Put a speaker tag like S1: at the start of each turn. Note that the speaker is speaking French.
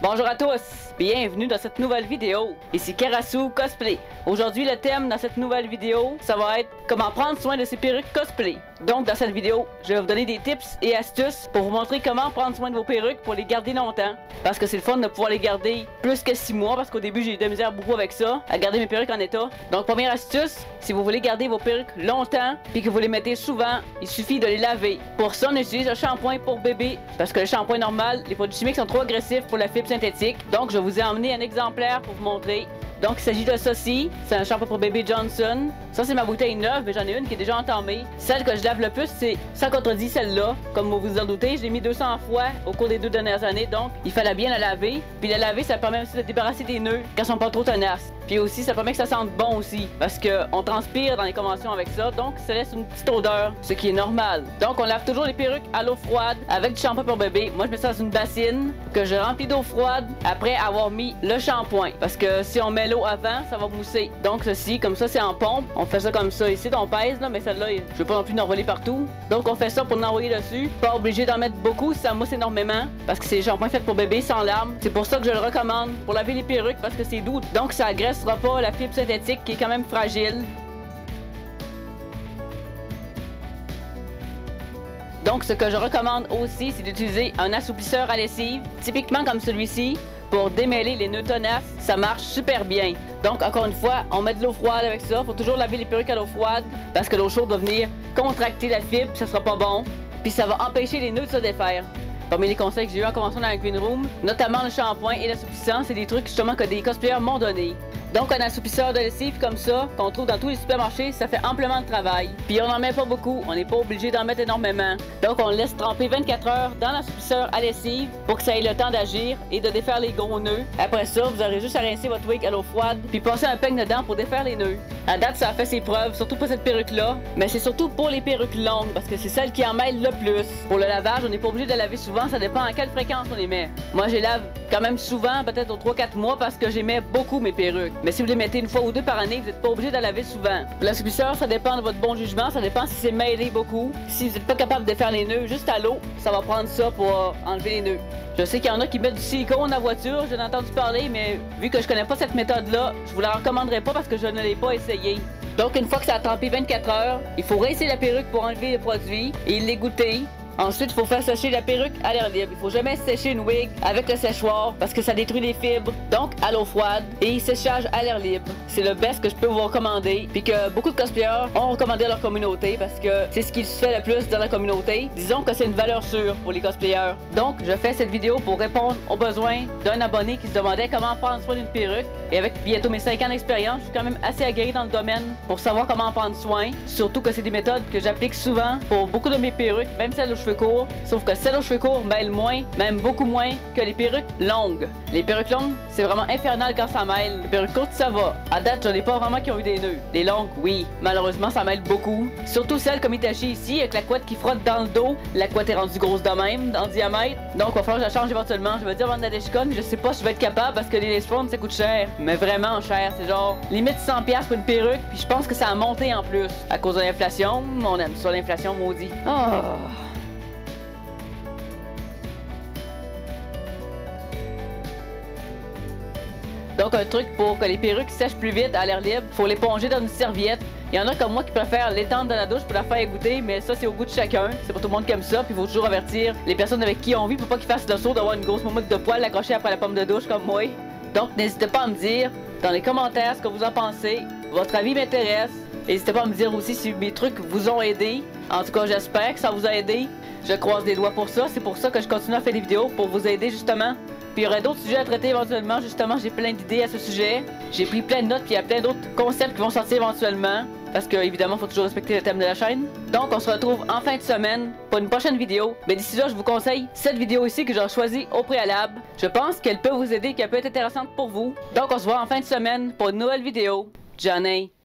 S1: Bonjour à tous, bienvenue dans cette nouvelle vidéo. Ici Karasu Cosplay. Aujourd'hui le thème dans cette nouvelle vidéo, ça va être comment prendre soin de ses perruques cosplay. Donc dans cette vidéo, je vais vous donner des tips et astuces pour vous montrer comment prendre soin de vos perruques pour les garder longtemps. Parce que c'est le fun de pouvoir les garder plus que 6 mois, parce qu'au début j'ai eu de la misère beaucoup avec ça, à garder mes perruques en état. Donc première astuce, si vous voulez garder vos perruques longtemps puis que vous les mettez souvent, il suffit de les laver. Pour ça on utilise le shampoing pour bébé, parce que le shampoing normal, les produits chimiques sont trop agressifs pour la fibre synthétique. Donc je vous ai emmené un exemplaire pour vous montrer. Donc il s'agit de ceci, c'est un shampoing pour bébé Johnson. Ça c'est ma bouteille neuve, mais j'en ai une qui est déjà entamée. Celle que je lave le plus, c'est sans contredit celle-là. Comme vous vous en doutez, je l'ai mis 200 fois au cours des 2 dernières années, donc il fallait bien la laver. Puis la laver, ça permet aussi de débarrasser des nœuds quand ils sont pas trop tenaces. Puis aussi, ça permet que ça sente bon aussi, parce qu'on transpire dans les conventions avec ça, donc ça laisse une petite odeur, ce qui est normal. Donc on lave toujours les perruques à l'eau froide avec du shampoing pour bébé. Moi je mets ça dans une bassine que je remplis d'eau froide après avoir mis le shampoing, parce que si on met l'eau avant, ça va mousser. Donc ceci, comme ça c'est en pompe, on fait ça comme ça ici, on pèse là, mais celle-là, je veux pas non plus envoler partout. Donc on fait ça pour l'envoyer dessus, pas obligé d'en mettre beaucoup si ça mousse énormément, parce que c'est le shampoing fait pour bébé sans larmes. C'est pour ça que je le recommande pour laver les perruques, parce que c'est doux, donc ça agresse pas la fibre synthétique qui est quand même fragile. Donc ce que je recommande aussi, c'est d'utiliser un assouplisseur à lessive, typiquement comme celui-ci, pour démêler les nœuds tenaces. Ça marche super bien. Donc encore une fois, on met de l'eau froide avec ça. Faut toujours laver les perruques à l'eau froide, parce que l'eau chaude va venir contracter la fibre, ça sera pas bon. Puis ça va empêcher les nœuds de se défaire. Parmi les conseils que j'ai eu en commençant dans la Green Room, notamment le shampoing et l'assouplissant, c'est des trucs justement que des cosplayers m'ont donné. Donc un assouplisseur de lessive comme ça, qu'on trouve dans tous les supermarchés, ça fait amplement de travail. Puis on n'en met pas beaucoup, on n'est pas obligé d'en mettre énormément. Donc on le laisse tremper 24 heures dans l'assouplisseur à lessive pour que ça ait le temps d'agir et de défaire les gros nœuds. Après ça, vous aurez juste à rincer votre wig à l'eau froide, puis passer un peigne dedans pour défaire les nœuds. À date, ça a fait ses preuves, surtout pour cette perruque-là, mais c'est surtout pour les perruques longues, parce que c'est celle qui en mêle le plus. Pour le lavage, on n'est pas obligé de laver souvent, ça dépend à quelle fréquence on les met. Moi, je les lave quand même souvent, peut-être aux 3-4 mois, parce que j'aimais beaucoup mes perruques. Mais si vous les mettez une fois ou deux par année, vous n'êtes pas obligé de la laver souvent. L'assouplisseur, ça dépend de votre bon jugement, ça dépend si c'est mêlé beaucoup. Si vous n'êtes pas capable de faire les nœuds juste à l'eau, ça va prendre ça pour enlever les nœuds. Je sais qu'il y en a qui mettent du silicone dans la voiture, j'en ai entendu parler, mais vu que je connais pas cette méthode-là, je vous la recommanderais pas parce que je ne l'ai pas essayé. Donc une fois que ça a trempé 24 heures, il faut rincer la perruque pour enlever le produit et l'égoutter. Ensuite, il faut faire sécher la perruque à l'air libre. Il faut jamais sécher une wig avec le séchoir parce que ça détruit les fibres. Donc, à l'eau froide et séchage à l'air libre. C'est le best que je peux vous recommander. Puis que beaucoup de cosplayers ont recommandé à leur communauté parce que c'est ce qui se fait le plus dans la communauté. Disons que c'est une valeur sûre pour les cosplayers. Donc, je fais cette vidéo pour répondre aux besoins d'un abonné qui se demandait comment prendre soin d'une perruque. Et avec bientôt mes 5 ans d'expérience, je suis quand même assez aguerri dans le domaine pour savoir comment en prendre soin. Surtout que c'est des méthodes que j'applique souvent pour beaucoup de mes perruques, même celles aux cheveux courts. Sauf que celles aux cheveux courts mêlent moins, même beaucoup moins que les perruques longues. Les perruques longues, c'est vraiment infernal quand ça mêle. Les perruques courtes, ça va. À date, j'en ai pas vraiment qui ont eu des nœuds. Les longues, oui. Malheureusement, ça mêle beaucoup. Surtout celles comme Itachi ici, avec la couette qui frotte dans le dos. La couette est rendue grosse de même, en diamètre. Donc, il va falloir que je la change éventuellement. Je vais dire Vanda Deshcon, je sais pas si je vais être capable parce que les lace fronts, ça coûte cher. Mais vraiment cher. C'est genre limite 100$ pour une perruque. Puis je pense que ça a monté en plus. À cause de l'inflation. On aime ça, l'inflation maudit. Oh. Donc un truc pour que les perruques sèchent plus vite à l'air libre, faut l'éponger dans une serviette. Il y en a comme moi qui préfèrent l'étendre dans la douche pour la faire égoutter, mais ça c'est au goût de chacun. C'est pas tout le monde qui aime ça, puis il faut toujours avertir les personnes avec qui on vit pour pas qu'ils fassent le saut d'avoir une grosse moumoute de poils accrochée après la pomme de douche comme moi. Donc n'hésitez pas à me dire dans les commentaires ce que vous en pensez. Votre avis m'intéresse. N'hésitez pas à me dire aussi si mes trucs vous ont aidé. En tout cas, j'espère que ça vous a aidé. Je croise les doigts pour ça. C'est pour ça que je continue à faire des vidéos pour vous aider justement. Puis il y aurait d'autres sujets à traiter éventuellement. Justement, j'ai plein d'idées à ce sujet. J'ai pris plein de notes, puis il y a plein d'autres concepts qui vont sortir éventuellement. Parce que, évidemment, il faut toujours respecter le thème de la chaîne. Donc, on se retrouve en fin de semaine pour une prochaine vidéo. Mais d'ici là, je vous conseille cette vidéo ici que j'ai choisie au préalable. Je pense qu'elle peut vous aider, qu'elle peut être intéressante pour vous. Donc, on se voit en fin de semaine pour une nouvelle vidéo. Johnny.